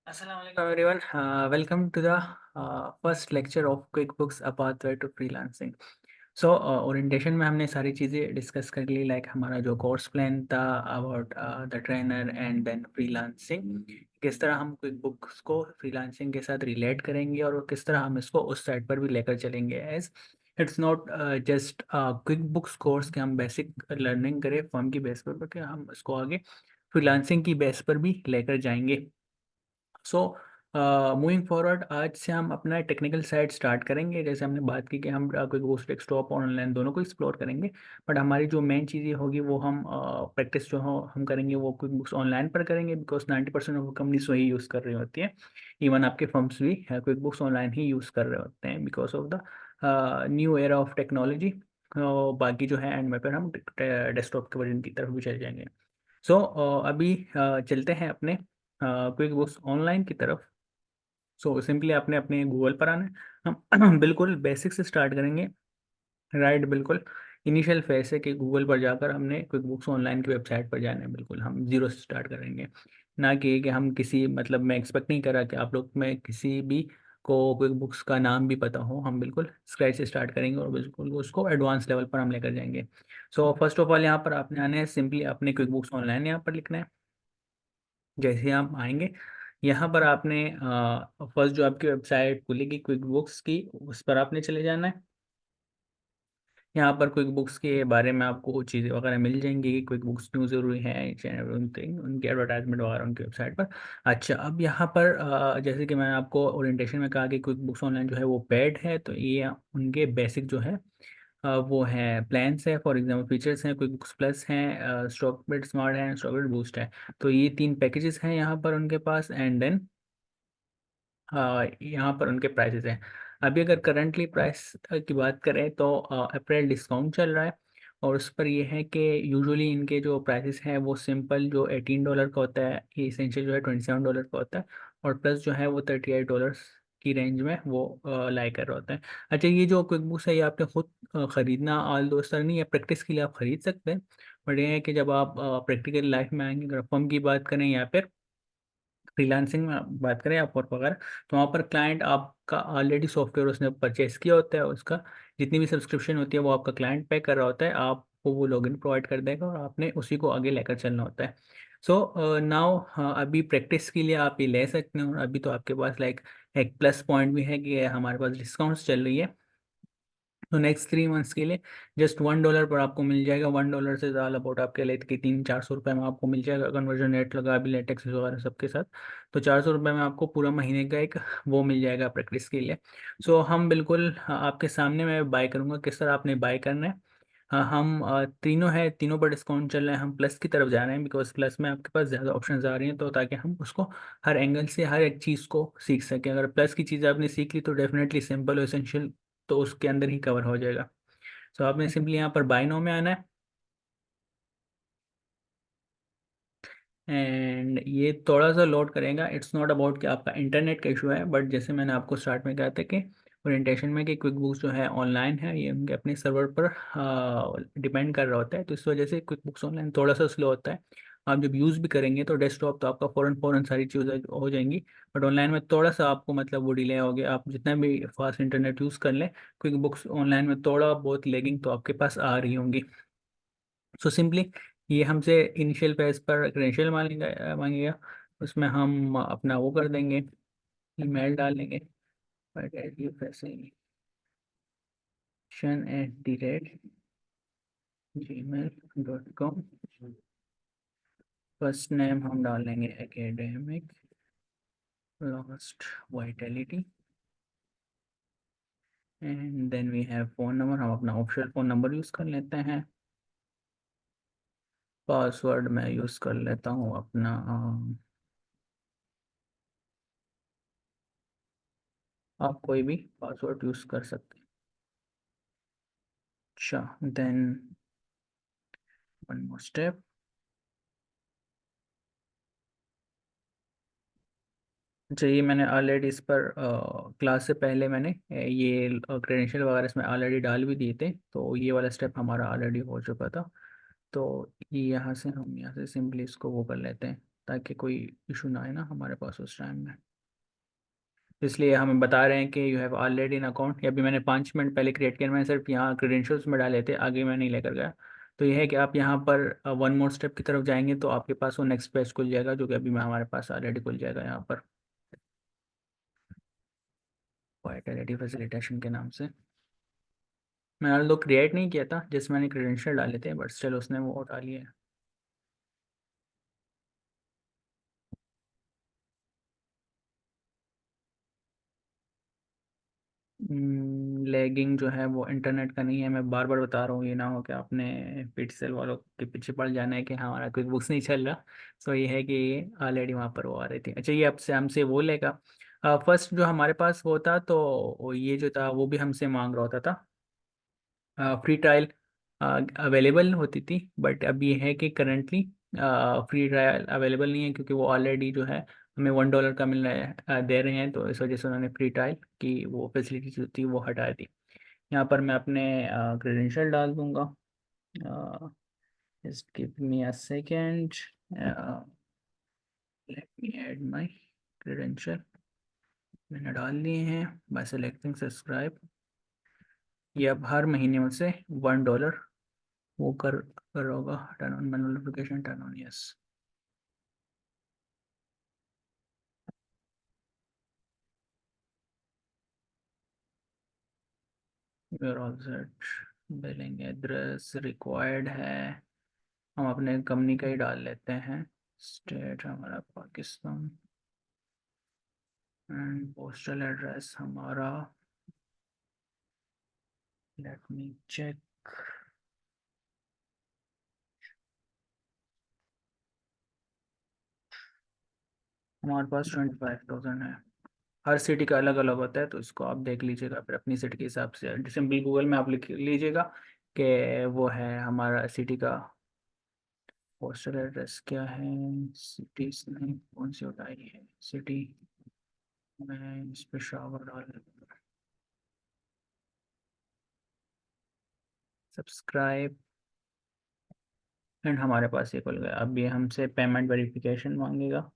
Assalamu alaikum everyone. Welcome to the first lecture of QuickBooks A Pathway to Freelancing. So orientation में हमने सारी चीज़ें discuss कर ली like हमारा जो कोर्स प्लान था about the trainer and then freelancing किस तरह हम क्विक बुक्स को फ्रीलांसिंग के साथ रिलेट करेंगे और किस तरह हम इसको उस साइड पर भी लेकर चलेंगे as it's not just QuickBooks course के हम बेसिक लर्निंग करें फॉर्म की बेस पर कि हम इसको आगे फ्रीलांसिंग की बेस पर भी लेकर जाएंगे। सो मूविंग फॉरवर्ड आज से हम अपना टेक्निकल साइड स्टार्ट करेंगे। जैसे हमने बात की कि हम कोई गोस्ट डेस्कटॉप और ऑनलाइन दोनों को एक्सप्लोर करेंगे। बट हमारी जो मेन चीज़ें होगी वो हम प्रैक्टिस जो हो हम करेंगे वो क्विक बुक्स ऑनलाइन पर करेंगे बिकॉज 90% ऑफ कंपनीज वही यूज़ कर रही होती हैं। इवन आपके फर्म्स भी क्विक बुक्स ऑनलाइन ही यूज़ कर रहे होते हैं because of the new era of technology. बाकी जो है एंड में पर हम डेस्कटॉप के वर्जन की तरफ भी चले जाएंगे। सो अभी चलते हैं अपने क्विक बुक्स ऑनलाइन की तरफ। सो सिंपली आपने अपने गूगल पर आना है। हम बिल्कुल बेसिक से स्टार्ट करेंगे। राइट, बिल्कुल इनिशियल फेज है कि गूगल पर जाकर हमने क्विक बुक्स ऑनलाइन की वेबसाइट पर जाना है। बिल्कुल हम जीरो से स्टार्ट करेंगे। ना कि हम किसी मतलब मैं एक्सपेक्ट नहीं कर रहा कि आप लोग में किसी भी को क्विक बुक्स का नाम भी पता हो। हम बिल्कुल स्क्रैच से स्टार्ट करेंगे और बिल्कुल उसको एडवांस लेवल पर हम लेकर जाएंगे। सो फर्स्ट ऑफ ऑल यहाँ पर आपने आना है, सिंपली अपने क्विक बुक्स ऑनलाइन यहाँ पर लिखना है। जैसे ही आप आएंगे यहाँ पर आपने फर्स्ट जो आपकी वेबसाइट खुलेगी क्विक बुक्स की उस पर आपने चले जाना है। यहाँ पर क्विक बुक्स के बारे में आपको चीज़ें वगैरह मिल जाएंगी कि क्विक बुक्स क्यों ज़रूरी है each and everything, उनकी एडवर्टाइजमेंट वगैरह उनकी वेबसाइट पर। अच्छा, अब यहाँ पर जैसे कि मैंने आपको ओरिएंटेशन में कहा कि क्विक बुक्स ऑनलाइन जो है वो पेड है, तो ये उनके बेसिक जो है वो है प्लान्स है। फॉर एग्जांपल फीचर्स हैं, क्विक बुक्स प्लस हैं, स्टॉक बिट स्मार्ट है, स्टॉक बिट बूस्ट है। तो ये तीन पैकेजेस हैं यहाँ पर उनके पास एंड देन यहाँ पर उनके प्राइसेस हैं। अभी अगर करंटली प्राइस की बात करें तो अप्रैल डिस्काउंट चल रहा है और उस पर ये है कि यूजुअली इनके जो प्राइसेस हैं वो सिंपल जो $18 का होता है, ये इसेंशियल जो है $27 का होता है और प्लस जो है वो $38 की रेंज में वो लाई कर रहा होता है। अच्छा, ये जो क्विक बुक्स है ये आपने खुद ख़रीदना ऑल दोस्त नहीं है, प्रैक्टिस के लिए आप ख़रीद सकते हैं। बट ये है कि जब आप प्रैक्टिकल लाइफ में आएंगे, अगर फर्म की बात करें या फिर फ्रीलांसिंग में आप बात करें आप वर्क वगैरह, तो वहाँ पर क्लाइंट आपका ऑलरेडी सॉफ्टवेयर उसने परचेस किया होता है, उसका जितनी भी सब्सक्रिप्शन होती है वो आपका क्लाइंट पे कर रहा होता है, आपको वो लॉगिन प्रोवाइड कर देगा और आपने उसी को आगे लेकर चलना होता है। सो नाउ अभी प्रैक्टिस के लिए आप ये ले सकते हैं और अभी तो आपके पास लाइक एक प्लस पॉइंट भी है कि हमारे पास डिस्काउंट्स चल रही है। तो नेक्स्ट 3 मंथ्स के लिए जस्ट $1 पर आपको मिल जाएगा। $1 से ज़्यादा अबाउट आपके लिए कि 300-400 रुपये में आपको मिल जाएगा, कन्वर्जन रेट लगा भी लेटेक्स वगैरह सबके साथ। तो 400 रुपये में आपको पूरा महीने का एक वो मिल जाएगा प्रैक्टिस के लिए। सो हम बिल्कुल आपके सामने मैं बाय करूँगा किस तरह आपने बाय करना है। हम तीनों है, तीनों पर डिस्काउंट चल रहा है। हम प्लस की तरफ जा रहे हैं बिकॉज प्लस में आपके पास ज़्यादा ऑप्शंस आ रही हैं, तो ताकि हम उसको हर एंगल से हर एक चीज़ को सीख सकें। अगर प्लस की चीज़ आपने सीख ली तो डेफिनेटली सिंपल और एसेंशियल तो उसके अंदर ही कवर हो जाएगा। सो आपने सिंपली यहाँ पर बाय नाउ में आना है एंड ये थोड़ा सा लोड करेगा। इट्स नॉट अबाउट कि आपका इंटरनेट का इशू है, बट जैसे मैंने आपको स्टार्ट में कहा था कि ओरिएंटेशन में कि क्विक बुक्स जो है ऑनलाइन है, ये उनके अपने सर्वर पर डिपेंड कर रहा होता है, तो इस वजह से क्विक बुक्स ऑनलाइन थोड़ा सा स्लो होता है। आप जब यूज़ भी करेंगे तो डेस्कटॉप तो आपका फ़ौरन फ़ौरन सारी चीज़ें हो जाएंगी, बट ऑनलाइन में थोड़ा सा आपको मतलब वो डिले हो गया। आप जितना भी फास्ट इंटरनेट यूज़ कर लें, क्विक बुक्स ऑनलाइन में थोड़ा बहुत लेगिंग तो आपके पास आ रही होंगी। सो सिंपली ये हमसे इनिशियल पेज पर क्रेडेंशियल मांगेगा। उसमें हम अपना वो कर देंगे, ईमेल डाल देंगे education@gmail.com। फर्स्ट नेम हम डाल देंगे academic lost vitality and then we have phone number. हम अपना ऑफिशियल फ़ोन नंबर यूज़ कर लेते हैं। पासवर्ड मैं यूज़ कर लेता हूँ अपना आप कोई भी पासवर्ड यूज़ कर सकते हैं। अच्छा, देन वन मोर स्टेप। अच्छा, ये मैंने ऑलरेडी इस पर क्लास से पहले मैंने ये क्रेडेंशियल वगैरह इसमें ऑलरेडी डाल भी दिए थे, तो ये वाला स्टेप हमारा ऑलरेडी हो चुका था। तो ये यहाँ से हम यहाँ से सिंपली इसको वो कर लेते हैं, ताकि कोई इशू ना आए ना हमारे पास उस टाइम में। इसलिए हमें बता रहे हैं कि you have already an account. ये अभी मैंने 5 मिनट पहले क्रिएट किया, मैंने सिर्फ यहाँ क्रेडेंशियल्स में डाले थे, आगे मैं नहीं लेकर गया। तो ये है कि आप यहाँ पर वन मोर स्टेप की तरफ जाएंगे तो आपके पास वो नेक्स्ट पेज खुल जाएगा, जो कि अभी मैं हमारे पास ऑलरेडी खुल जाएगा यहाँ पर वाइटलिटी फैसिलिटेशन के नाम से। मैंने तो क्रिएट नहीं किया था, जिसमें मैंने क्रेडेंशियल डाले थे, बट स्टिल उसने वो डाली है। लैगिंग जो है वो इंटरनेट का नहीं है, मैं बार बार बता रहा हूँ, ये ना हो कि आपने पिक्सेल वालों के पीछे पड़ जाना है कि हाँ हमारा क्विक बुक्स नहीं चल रहा। सो ये है कि ये ऑलरेडी वहाँ पर वो आ रही थी। अच्छा, ये आपसे हमसे वो लेगा। फर्स्ट जो हमारे पास वो था, तो ये जो था वो भी हमसे मांग रहा होता था, फ्री ट्रायल अवेलेबल होती थी। बट अब ये है कि करंटली फ्री ट्रायल अवेलेबल नहीं है, क्योंकि वो ऑलरेडी जो है हमें $1 का मिल रहा है, दे रहे हैं, तो इस वजह से उन्होंने फ्री ट्रायल की वो फैसिलिटी जो थी वो हटा दी। यहाँ पर मैं अपने क्रेडेंशियल डाल दूंगा। Just give me a second, let me add my credential. मैंने डाल दिए हैं बाय सेलेक्टिंग सब्सक्राइब। ये अब हर महीने में से $1 वो कर होगा। Turn on manual notification, turn on yes. You're all set. Billing address required है, हम अपने कंपनी का ही डाल लेते हैं। स्टेट हमारा पाकिस्तान, एंड पोस्टल एड्रेस हमारा, लेट मी चेक। हमारे पास 25,000 है। हर सिटी का अलग अलग होता है, तो इसको आप देख लीजिएगा फिर अपनी सिटी के हिसाब से। सिंपल गूगल में आप लिख लीजिएगा कि वो है हमारा सिटी का पोस्टल एड्रेस क्या है। सिटीज नहीं, कौन सी उठाई है सिटी, मैं इस पे शावर डाल देता हूँ। सब्सक्राइब, एंड हमारे पास ये खुल गया। अब ये हमसे पेमेंट वेरिफिकेशन मांगेगा,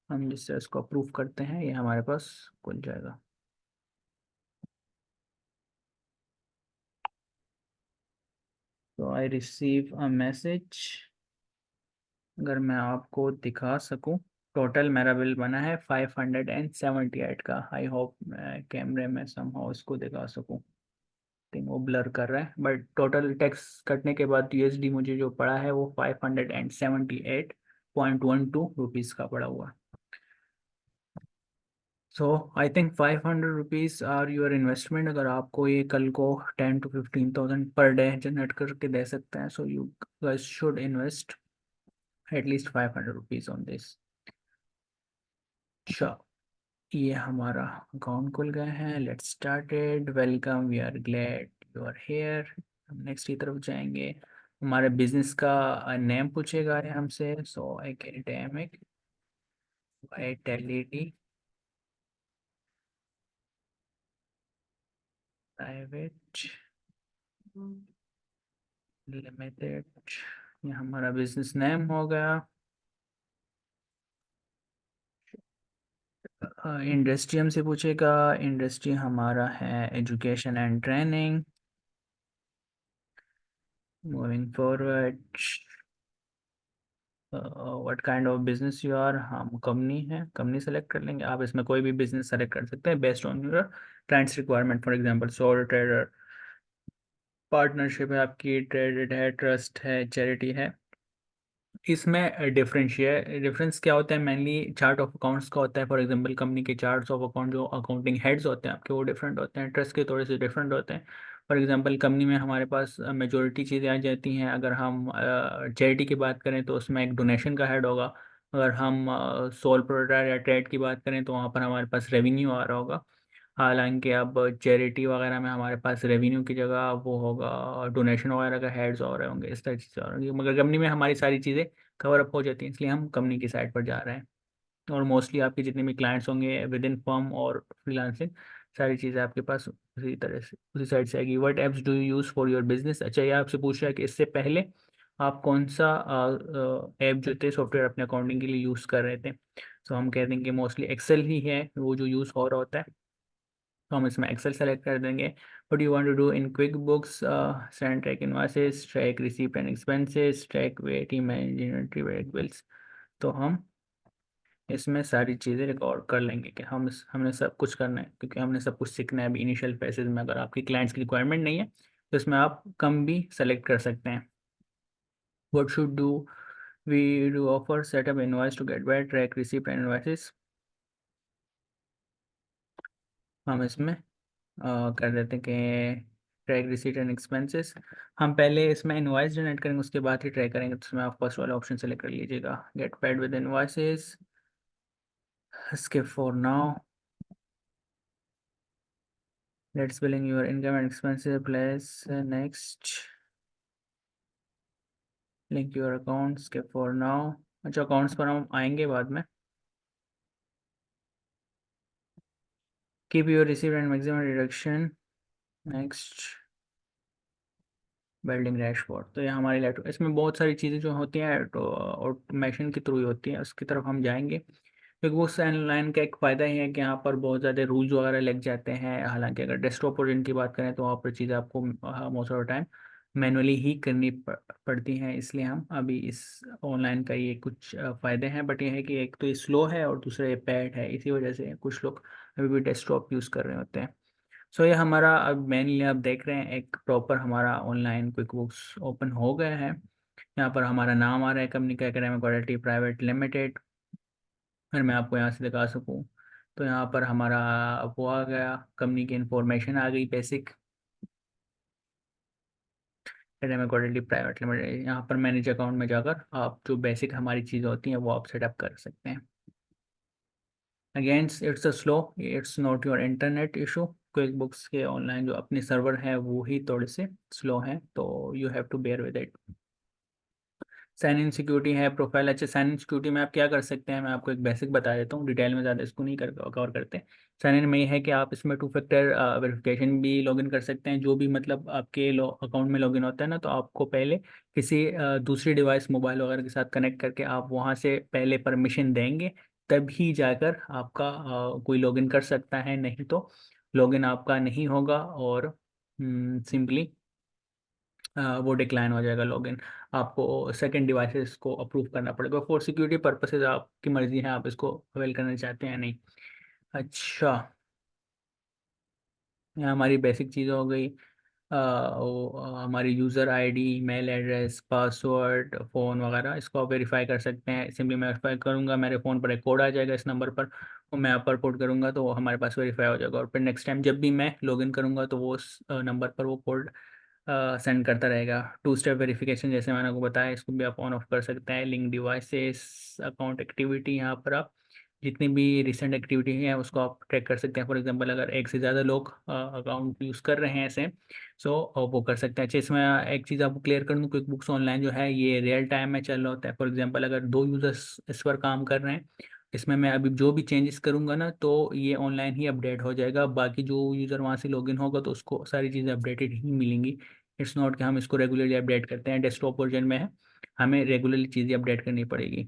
हम जिससे उसको अप्रूव करते हैं ये हमारे पास खुल जाएगा। तो आई रिसीव अ मैसेज। अगर मैं आपको दिखा सकूं, टोटल मेरा बिल बना है 578 का। आई होप मैं कैमरे में समहाउ इसको दिखा सकूं। थिंक वो ब्लर कर रहा है, बट टोटल टैक्स कटने के बाद यूएसडी मुझे जो पड़ा है वो 578.12 रुपीज़ का पड़ा हुआ। So I think 500 rupees are your investment. अगर आपको ये कल को 10 to 15,000 पर डे जनरेट करके दे सकते हैं, so you should invest at least 500 rupees on this. अच्छा, ये हमारा अकाउंट खुल गया है। Let's started, welcome, we are glad you are here. हम नेक्स्ट की तरफ जाएंगे। हमारे बिजनेस का नेम पूछेगा है हमसे, so I can deem it Vitality Private Limited. ये हमारा बिजनेस नेम हो गया। इंडस्ट्री हमसे पूछेगा, इंडस्ट्री हमारा है education and training. Moving forward, what kind of business you are, हम कंपनी है, कंपनी सेलेक्ट कर लेंगे। आप इसमें कोई भी बिजनेस सेलेक्ट कर सकते हैं based on your clients requirement. For example soul trader, partnership है आपकी, ट्रेडेड है, ट्रस्ट है, चैरिटी है। इसमें डिफरेंस क्या होता है, मेनली चार्ट ऑफ अकाउंट्स का होता है। फॉर एग्जांपल कंपनी के चार्ट्स ऑफ अकाउंट जो अकाउंटिंग हेड्स होते हैं आपके, वो डिफरेंट होते हैं, ट्रस्ट के थोड़े से डिफरेंट होते हैं। फॉर एग्जांपल कंपनी में हमारे पास मेजोरिटी चीज़ें आ जाती हैं। अगर हम चैरिटी की बात करें तो उसमें एक डोनेशन का हेड होगा। अगर हम सोल प्रोप्राइटर या ट्रेड की बात करें तो वहाँ पर हमारे पास रेवेन्यू आ रहा होगा। हालांकि अब चैरिटी वगैरह में हमारे पास रेवेन्यू की जगह वो होगा, डोनेशन वगैरह का हेड्स हो रहे होंगे, इस तरह चीज़ें हो रही होंगी। मगर कंपनी में हमारी सारी चीज़ें कवर अप हो जाती हैं, इसलिए हम कंपनी की साइड पर जा रहे हैं। और मोस्टली आपके जितने भी क्लाइंट्स होंगे विद इन फर्म और फ्रीलांसिंग, सारी चीज़ें आपके पास उसी तरह से उसी साइड से आएगी। What apps do you use for your business. अच्छा, ये आपसे पूछ रहा है कि इससे पहले आप कौन सा ऐप जो थे सॉफ्टवेयर अपने अकाउंटिंग के लिए यूज़ कर रहे थे। तो हम कह देंगे मोस्टली एक्सेल ही है वो जो यूज़ हो रहा होता है, तो हम इसमें एक्सेल सेलेक्ट कर देंगे। What you want to do in QuickBooks, send track invoices, track receipt and expenses, track VAT manage inventory VAT bills. तो हम इसमें सारी चीज़ें रिकॉर्ड कर लेंगे कि हमने सब कुछ करना है, क्योंकि हमने सब कुछ सीखना है अभी इनिशियल फेजेज में। अगर आपकी क्लाइंट्स की रिक्वायरमेंट नहीं है तो इसमें आप कम भी सेलेक्ट कर सकते हैं। What should do we do offer setup invoice to get back track receipt and invoices. हम इसमें कर देते हैं कि ट्रैक रिसीट एंड एक्सपेंसेस। हम पहले इसमें इनवॉइस जनरेट करेंगे, उसके बाद ही ट्रैक करेंगे, तो उसमें आप फर्स्ट वाला ऑप्शन सेलेक्ट कर लीजिएगा, get paid with invoices, skip for now, let's billing your income and expenses place next, link your account, skip for now. अच्छा, अकाउंट्स पर हम आएंगे बाद में। Keep your receipt and maximum deduction, next, building dashboard. तो ये हमारी laptop, इसमें बहुत सारी चीज़ें जो होती हैं तो ऑटोमेशन के थ्रू ही होती हैं, उसकी तरफ हम जाएंगे। क्योंकि वो ऑनलाइन का एक फ़ायदा ही है कि यहाँ पर बहुत ज़्यादा रूल्स वगैरह लग जाते हैं। हालांकि अगर डेस्कटॉप वर्जन की बात करें तो वहाँ पर चीज़ें आपको most of the time manually ही करनी पड़ती हैं, इसलिए हम अभी इस ऑनलाइन का ये कुछ फ़ायदे हैं। बट ये है कि एक तो ये स्लो है और दूसरा ये पैड है, इसी वजह से कुछ लोग अभी भी डेस्कटॉप यूज़ कर रहे होते हैं। सो ये हमारा अब मेनली आप देख रहे हैं एक प्रॉपर हमारा ऑनलाइन क्विक बुक्स ओपन हो गया है। यहाँ पर हमारा नाम आ रहा है कंपनी का, एकेडमिक क्वालिटी प्राइवेट लिमिटेड। अगर मैं आपको यहाँ से दिखा सकूँ तो यहाँ पर हमारा वो आ गया, कंपनी की इंफॉर्मेशन आ गई basic, academic quality private limited. यहाँ पर मैनेज अकाउंट में जाकर आप जो बेसिक हमारी चीज़ें होती हैं वो आप सेटअप कर सकते हैं। Against it's a slow, it's not your internet issue. Quick books के ऑनलाइन जो अपने सर्वर हैं वो ही थोड़े से स्लो हैं, तो you have to bear with it. Sign in security है प्रोफाइल। अच्छा, साइन इन सिक्योरिटी में आप क्या कर सकते हैं, मैं आपको एक बेसिक बता देता हूँ, डिटेल में ज़्यादा इसको नहीं कर कवर करते। साइन इन में ये है कि आप इसमें टू फैक्टर वेरिफिकेशन भी लॉगिन कर सकते हैं। जो भी मतलब आपके अकाउंट में लॉगिन होता है ना, तो आपको पहले किसी दूसरी डिवाइस मोबाइल वगैरह के साथ कनेक्ट करके आप वहाँ से पहले परमिशन देंगे, तभी जाकर आपका कोई लॉगिन कर सकता है, नहीं तो लॉगिन आपका नहीं होगा और सिंपली वो डिक्लाइन हो जाएगा लॉगिन। आपको सेकंड डिवाइसेस को अप्रूव करना पड़ेगा फॉर सिक्योरिटी पर्पसेज। आपकी मर्जी है आप इसको अवेल करना चाहते हैं या नहीं। अच्छा, यहाँ हमारी बेसिक चीज़ें हो गई। हमारी user ID, email address, password, phone वगैरह, इसको आप वेरीफाई कर सकते हैं। सिंपली मैं वेरीफाई करूँगा, मेरे फ़ोन पर एक कोड आ जाएगा इस नंबर पर, और मैं आप पर पुट करूँगा तो वो हमारे पास वेरीफाई हो जाएगा, और फिर नेक्स्ट टाइम जब भी मैं लॉगिन करूँगा तो वो उस नंबर पर वो कोड सेंड करता रहेगा। टू स्टेप वेरिफिकेशन जैसे मैंने आपको बताया, इसको भी आप ऑन ऑफ कर सकते हैं। लिंक डिवाइसेस, अकाउंट एक्टिविटी, यहाँ पर आप जितनी भी रिसेंट एक्टिविटी है उसको आप ट्रैक कर सकते हैं। फॉर एग्जांपल अगर एक से ज़्यादा लोग अकाउंट यूज़ कर रहे हैं ऐसे, सो वो कर सकते हैं। अच्छा, इसमें एक चीज़ आपको क्लियर कर दूँ, क्विक बुक्स ऑनलाइन जो है ये रियल टाइम में चल रहा होता है। फॉर एग्जांपल अगर दो यूज़र्स इस पर काम कर रहे हैं, इसमें मैं अभी जो भी चेंजेस करूंगा ना, तो ये ऑनलाइन ही अपडेट हो जाएगा। बाकी जो यूज़र वहाँ से लॉगिन होगा तो उसको सारी चीज़ें अपडेटेड ही मिलेंगी। इट्स नॉट कि हम इसको रेगुलरली अपडेट करते हैं, डेस्कटॉप वर्जन में है, हमें रेगुलरली चीज़ें अपडेट करनी पड़ेगी,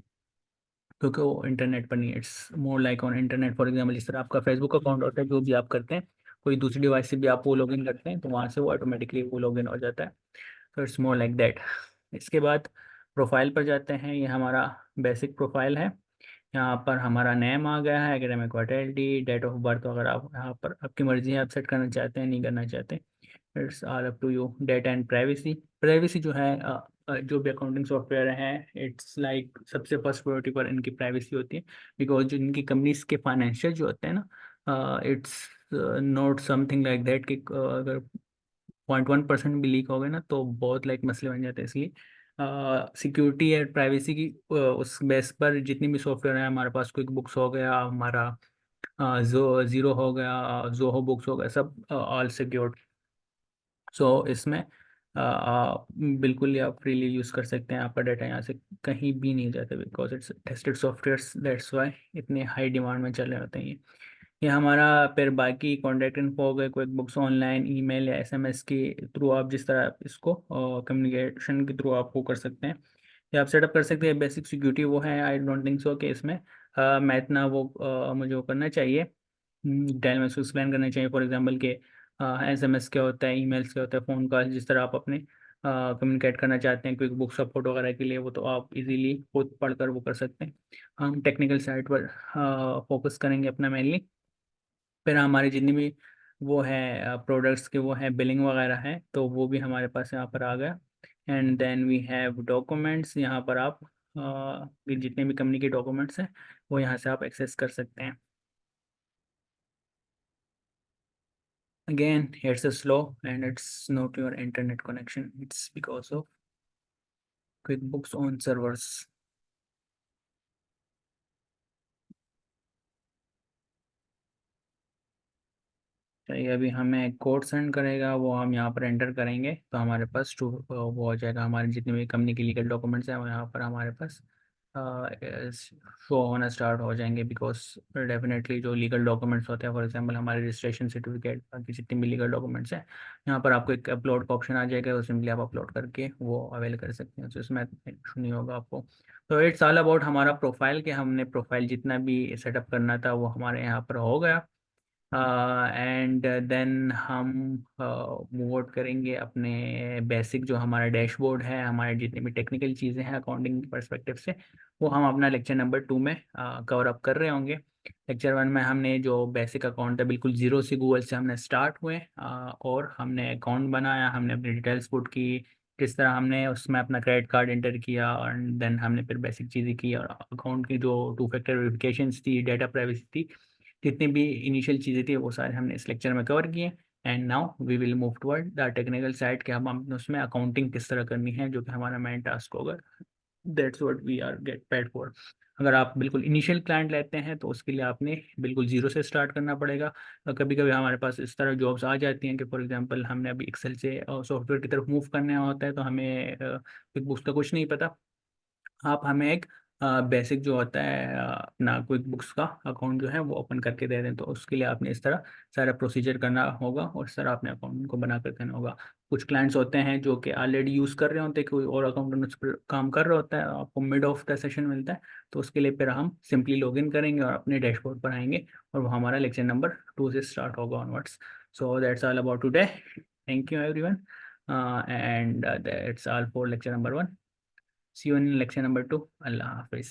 क्योंकि वो इंटरनेट पर नहीं है। It's more like on internet. For example जिस तरह आपका फेसबुक अकाउंट होता है, जो भी आप करते हैं कोई दूसरी डिवाइस से भी आप वो लॉगिन करते हैं तो वहाँ से वो ऑटोमेटिकली वो लॉगिन हो जाता है। तो इट्स मोर लाइक दैट। इसके बाद प्रोफाइल पर जाते हैं। ये हमारा बेसिक प्रोफाइल है। यहाँ पर हमारा नेम आ गया है, academic quality, date of birth अगर आप यहाँ पर आपकी मर्जी है, आप सेट करना चाहते हैं नहीं करना चाहते, it's all up to you. Data and privacy, privacy जो है जो भी अकाउंटिंग सॉफ्टवेयर है, इट्स लाइक सबसे फर्स्ट प्रायोरिटी पर इनकी प्राइवेसी होती है। बिकॉज जो इनकी कंपनीज के फाइनेंशियल जो होते हैं ना, it's not something like that कि अगर 0.1% भी लीक हो गए ना तो बहुत लाइक मसले बन जाते हैं। इसलिए सिक्योरिटी और प्राइवेसी की उस बेस पर जितनी भी सॉफ्टवेयर है हमारे पास, क्विक बुक्स हो गया हमारा, ज़ीरो हो गया, जोहो बुक्स हो गया, सब ऑल सिक्योर्ड। सो इसमें आप बिल्कुल ही आप फ्रीली यूज़ कर सकते हैं। आपका डाटा यहाँ से कहीं भी नहीं जाता, because it's tested software, that's why इतने हाई डिमांड में चल रहे होते हैं ये। ये हमारा फिर बाकी कॉन्टैक्ट इन्फो हो गए, क्विक बुक्स ऑनलाइन, ईमेल या एसएमएस के थ्रू आप जिस तरह इसको कम्युनिकेशन के थ्रू आप वो कर सकते हैं या आप सेटअप कर सकते हैं। बेसिक सिक्योरिटी वो है, आई डोंट थिंक सो कि इसमें मैं इतना वो मुझे वो करना चाहिए, डिटेल में उसको एक्सप्लेन करना चाहिए। फॉर एग्जांपल के एसएमएस क्या होता है, ईमेल्स क्या होता है, फ़ोन कॉल, जिस तरह आप अपने कम्युनिकेट करना चाहते हैं क्विक बुक सपोर्ट वगैरह के लिए, वो तो आप इजीली खुद पढ़कर वो कर सकते हैं। हम टेक्निकल साइड पर फोकस करेंगे अपना मेनली। फिर हमारे जितनी भी वो है प्रोडक्ट्स के वो है बिलिंग वगैरह है, तो वो भी हमारे पास यहाँ पर आ गया। And then we have documents, यहाँ पर आप जितने भी कंपनी के डॉक्यूमेंट्स हैं वो यहाँ से आप एक्सेस कर सकते हैं। Again, it's a slow and it's not your internet connection. It's because of QuickBooks on servers. चाहिए अभी हमें कोड सेंड करेगा, वो हम यहाँ पर एंटर करेंगे तो हमारे पास टू वो हो जाएगा। हमारे जितने भी कंपनी के लीगल डॉक्यूमेंट्स हैं वो यहाँ पर हमारे पास शो होना स्टार्ट हो जाएंगे। बिकॉज डेफिनेटली जो लीगल डॉक्यूमेंट्स होते हैं, फॉर एग्जांपल हमारे रजिस्ट्रेशन सर्टिफिकेट, बाकी जितने भी लीगल डॉक्यूमेंट्स हैं, यहाँ पर आपको एक अपलोड का ऑप्शन आ जाएगा, वो सिंपली आप अपलोड करके वो अवेल कर सकते हैं, तो इसमें इशू नहीं होगा आपको। तो इट्स ऑल अबाउट हमारा प्रोफाइल, के हमने प्रोफाइल जितना भी सेटअप करना था वो हमारे यहाँ पर हो गया। एंड देन हम मूव आउट करेंगे अपने बेसिक जो हमारा डैशबोर्ड है, हमारे जितनी भी टेक्निकल चीज़ें हैं अकाउंटिंग परस्पेक्टिव से, वो हम अपना लेक्चर नंबर 2 में कवर अप कर रहे होंगे। लेक्चर 1 में हमने जो बेसिक अकाउंट है बिल्कुल ज़ीरो से गूगल से हमने स्टार्ट हुए, और हमने अकाउंट बनाया, हमने अपनी डिटेल्स पुट की, किस तरह हमने उसमें अपना क्रेडिट कार्ड एंटर किया, और देन हमने फिर बेसिक चीज़ें की, और अकाउंट की जो 2 फैक्टर वेरिफिकेशन थी, डाटा प्राइवेसी थी, जितनी भी इनिशियल चीज़ें थी वो सारे हमने इस लेक्चर में कवर किए। And now we will move toward the technical side, कि हम उसमें अकाउंटिंग किस तरह करनी है, जो कि हमारा मेन टास्क होगा। That's what we are get paid for. अगर आप बिल्कुल इनिशियल क्लाइंट लेते हैं तो उसके लिए आपने बिल्कुल जीरो से स्टार्ट करना पड़ेगा। कभी कभी हमारे पास इस तरह जॉब्स आ जाती हैं कि फॉर एग्जांपल हमने अभी एक्सेल से सॉफ्टवेयर की तरफ मूव करना होता है, तो हमें क्विक बुक्स का कुछ नहीं पता। आप हमें एक बेसिक जो होता है अपना क्विक बुक्स का अकाउंट जो है वो ओपन करके दे दें, तो उसके लिए आपने इस तरह सारा प्रोसीजर करना होगा और इस तरह अपने अकाउंट को बना कर देना होगा। कुछ क्लाइंट्स होते हैं जो कि ऑलरेडी यूज़ कर रहे होते हैं, कोई और अकाउंटेंट उस पर काम कर रहा होता है, आपको मिड ऑफ द सेशन मिलता है, तो उसके लिए फिर हम सिंपली लॉग इन करेंगे और अपने डैशबोर्ड पर आएंगे, और वो हमारा लेक्चर नंबर 2 से स्टार्ट होगा onwards. So that's all about today. Thank you everyone, and that's all for lecture number 1। See you in lecture number 2. Allah Hafiz.